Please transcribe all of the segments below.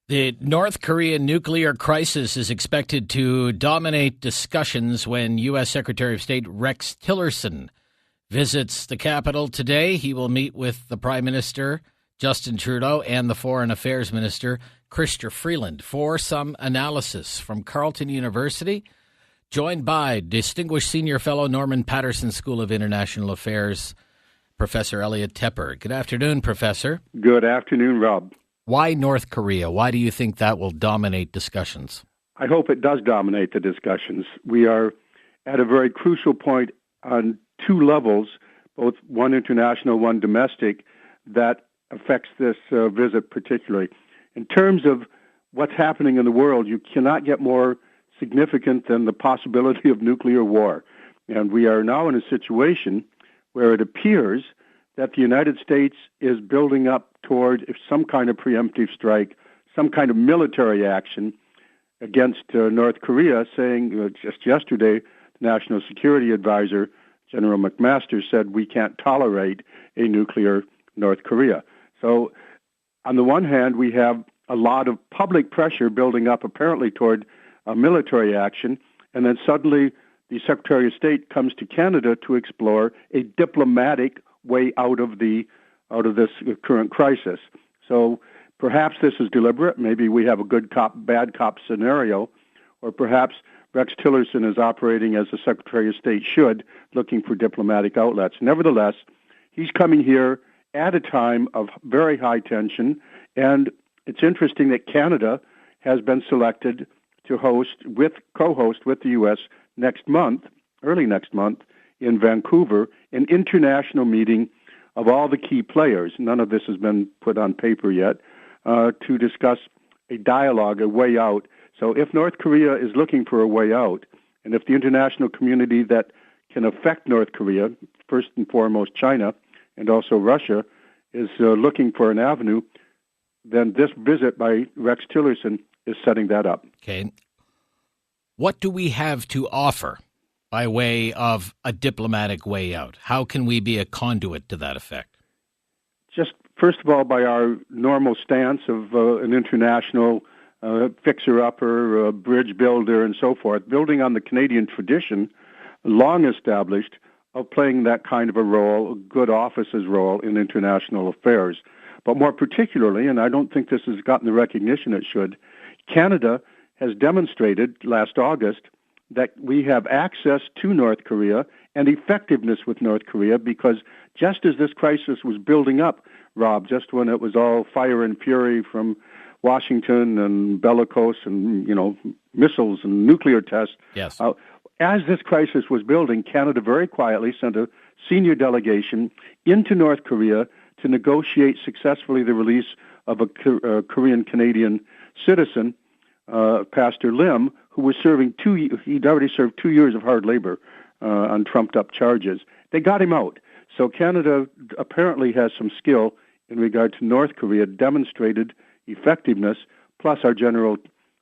The North Korean nuclear crisis is expected to dominate discussions when U.S. Secretary of State Rex Tillerson visits the capital today. He will meet with the Prime Minister, Justin Trudeau, and the Foreign Affairs Minister, Chrystia Freeland, for some analysis from Carleton University, joined by Distinguished Senior Fellow Norman Paterson School of International Affairs, Professor Elliot Tepper. Good afternoon, Professor. Good afternoon, Rob. Why North Korea? Why do you think that will dominate discussions? I hope it does dominate the discussions. We are at a very crucial point on two levels, both one international, one domestic, that affects this visit particularly. In terms of what's happening in the world, you cannot get more significant than the possibility of nuclear war. And we are now in a situation where it appears that the United States is building up toward some kind of preemptive strike, some kind of military action against North Korea, saying just yesterday, the National Security Advisor, General McMaster, said we can't tolerate a nuclear North Korea. So on the one hand, we have a lot of public pressure building up apparently toward military action, and then suddenly the Secretary of State comes to Canada to explore a diplomatic way out of this current crisis. So perhaps this is deliberate. Maybe we have a good cop, bad cop scenario, or perhaps Rex Tillerson is operating as the Secretary of State should, looking for diplomatic outlets. Nevertheless, he's coming here at a time of very high tension, and it's interesting that Canada has been selected to co-host with the U.S. early next month, in Vancouver, an international meeting of all the key players. None of this has been put on paper yet, to discuss a dialogue, a way out. So if North Korea is looking for a way out, and if the international community that can affect North Korea, first and foremost China, and also Russia, is looking for an avenue, then this visit by Rex Tillerson is setting that up. Okay. What do we have to offer by way of a diplomatic way out? How can we be a conduit to that effect? Just first of all, by our normal stance of an international fixer-upper, bridge builder, and so forth, building on the Canadian tradition, long established, of playing that kind of a role, a good office's role in international affairs. But more particularly, and I don't think this has gotten the recognition it should, Canada has demonstrated last August that we have access to North Korea and effectiveness with North Korea, because just as this crisis was building up, Rob, just when it was all fire and fury from Washington and bellicose and, missiles and nuclear tests, yes. As this crisis was building, Canada very quietly sent a senior delegation into North Korea to negotiate successfully the release of a Korean-Canadian citizen, Pastor Lim, who was he'd already served 2 years of hard labor on trumped-up charges. They got him out. So Canada apparently has some skill in regard to North Korea, demonstrated effectiveness, plus our general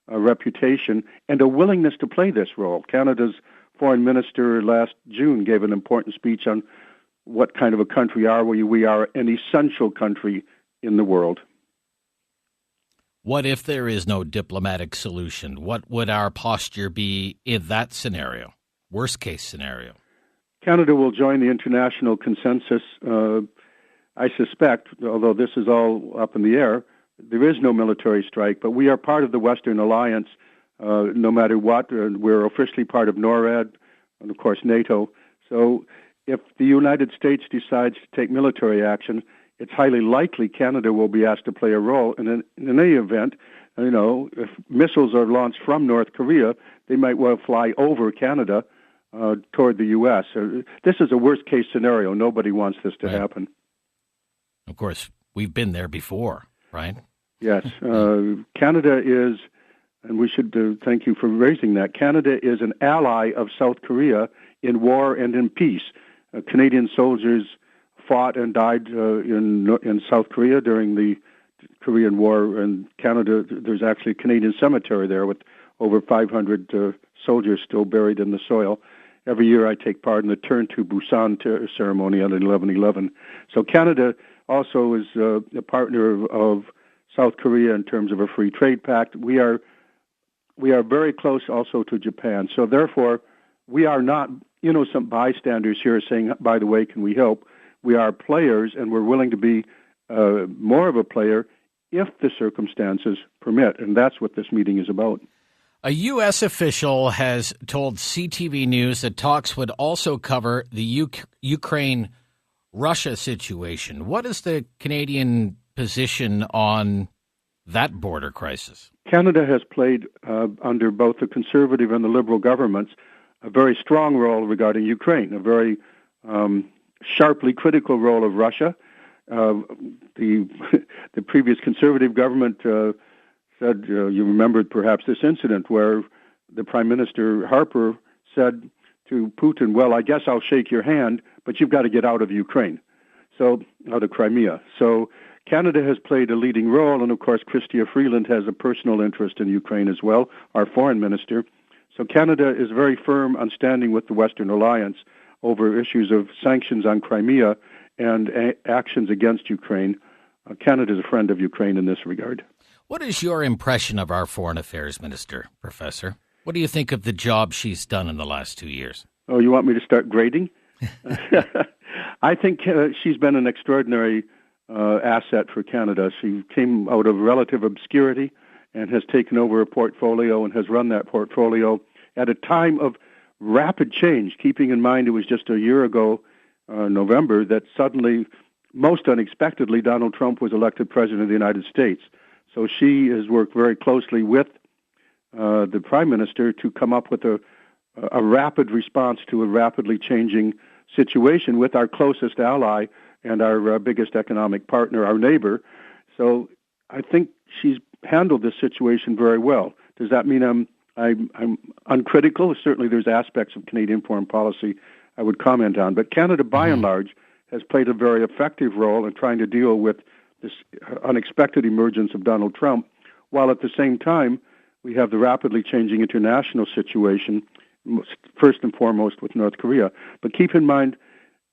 reputation, and a willingness to play this role. Canada's foreign minister last June gave an important speech on what kind of a country are we. We are an essential country in the world. What if there is no diplomatic solution? What would our posture be in that scenario, worst-case scenario? Canada will join the international consensus. I suspect, although this is all up in the air, there is no military strike, but we are part of the Western Alliance no matter what. We're officially part of NORAD and, of course, NATO. So if the United States decides to take military action, it's highly likely Canada will be asked to play a role. And in any event, if missiles are launched from North Korea, they might well fly over Canada toward the U.S. This is a worst-case scenario. Nobody wants this to happen. Of course, we've been there before, right? Yes. Canada is, and we should thank you for raising that, Canada is an ally of South Korea in war and in peace. Canadian soldiers fought and died in South Korea during the Korean War, and Canada, there's actually a Canadian cemetery there with over 500 soldiers still buried in the soil. Every year I take part in the Turn to Busan ceremony on 11/11. So Canada also is a partner of South Korea in terms of a free trade pact. We are very close also to Japan. So therefore, we are not innocent bystanders here saying, by the way, can we help? We are players, and we're willing to be more of a player if the circumstances permit. And that's what this meeting is about. A U.S. official has told CTV News that talks would also cover the Ukraine-Russia situation. What is the Canadian position on that border crisis? Canada has played, under both the Conservative and the Liberal governments, a very strong role regarding Ukraine, a very sharply critical role of Russia. The previous Conservative government said, you remembered perhaps this incident where the Prime Minister Harper said to Putin, well, I guess I'll shake your hand, but you've got to get out of Ukraine, out of Crimea. So Canada has played a leading role, and of course Chrystia Freeland has a personal interest in Ukraine as well, our foreign minister. So Canada is very firm on standing with the Western Alliance over issues of sanctions on Crimea and actions against Ukraine. Canada is a friend of Ukraine in this regard. What is your impression of our Foreign Affairs Minister, Professor? What do you think of the job she's done in the last 2 years? Oh, you want me to start grading? I think she's been an extraordinary asset for Canada. She came out of relative obscurity and has taken over a portfolio and has run that portfolio at a time of rapid change, keeping in mind it was just a year ago, November, that suddenly, most unexpectedly, Donald Trump was elected President of the United States. So she has worked very closely with the Prime Minister to come up with a rapid response to a rapidly changing situation with our closest ally and our biggest economic partner, our neighbor. So I think she's handled this situation very well. Does that mean I'm uncritical? Certainly there's aspects of Canadian foreign policy I would comment on. But Canada, by and large, has played a very effective role in trying to deal with this unexpected emergence of Donald Trump, while at the same time we have the rapidly changing international situation, first and foremost with North Korea. But keep in mind,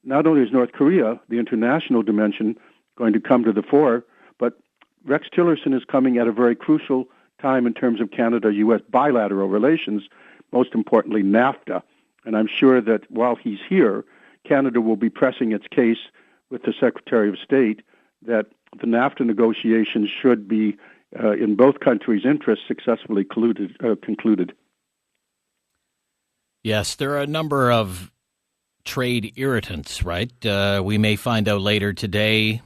not only is North Korea, the international dimension, going to come to the fore, but Rex Tillerson is coming at a very crucial time in terms of Canada-U.S. bilateral relations, most importantly NAFTA. And I'm sure that while he's here, Canada will be pressing its case with the Secretary of State that the NAFTA negotiations should be, in both countries' interests, successfully concluded. Yes, there are a number of trade irritants, right? We may find out later today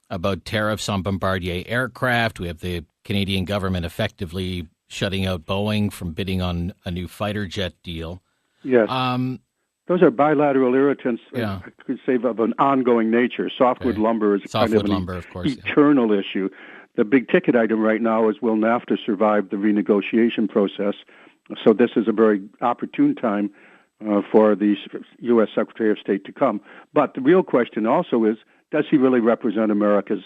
about tariffs on Bombardier aircraft. We have the Canadian government effectively shutting out Boeing from bidding on a new fighter jet deal. Yes. Those are bilateral irritants, yeah. I could say, of an ongoing nature. Softwood lumber is kind of an eternal issue. The big ticket item right now is, will NAFTA survive the renegotiation process? So this is a very opportune time for the U.S. Secretary of State to come. But the real question also is, does he really represent America's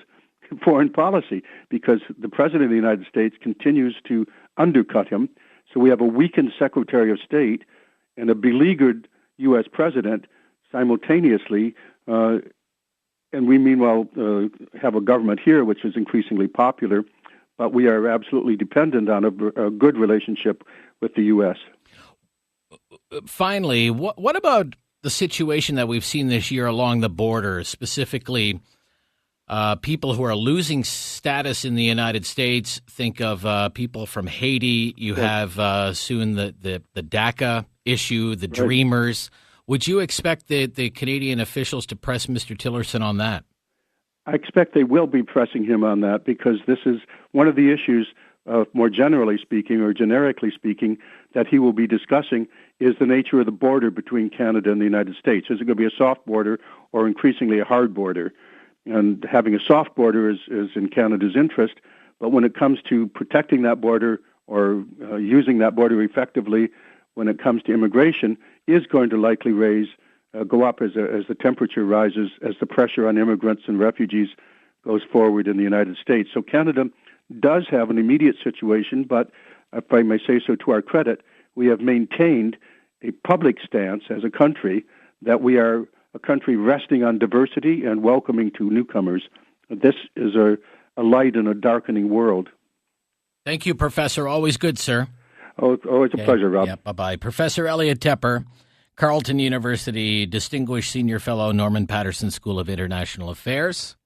foreign policy? Because the President of the United States continues to undercut him. So we have a weakened Secretary of State and a beleaguered U.S. President simultaneously, and we meanwhile have a government here which is increasingly popular, but we are absolutely dependent on a good relationship with the U.S. Finally, what about the situation that we've seen this year along the border, specifically people who are losing status in the United States? Think of people from Haiti. You have soon the DACA issue, the Dreamers. Would you expect the Canadian officials to press Mr. Tillerson on that? I expect they will be pressing him on that because this is one of the issues, more generally speaking or generically speaking, that he will be discussing is the nature of the border between Canada and the United States. Is it going to be a soft border or increasingly a hard border? And having a soft border is in Canada's interest, but when it comes to protecting that border or using that border effectively when it comes to immigration is going to likely go up as the temperature rises, as the pressure on immigrants and refugees goes forward in the United States. So Canada does have an immediate situation, but if I may say so to our credit, we have maintained a public stance as a country that we are a country resting on diversity and welcoming to newcomers. This is a light in a darkening world. Thank you, Professor. Always good, sir. Oh, it's always a pleasure, Rob. Yeah, bye-bye. Professor Elliot Tepper, Carleton University Distinguished Senior Fellow, Norman Paterson School of International Affairs.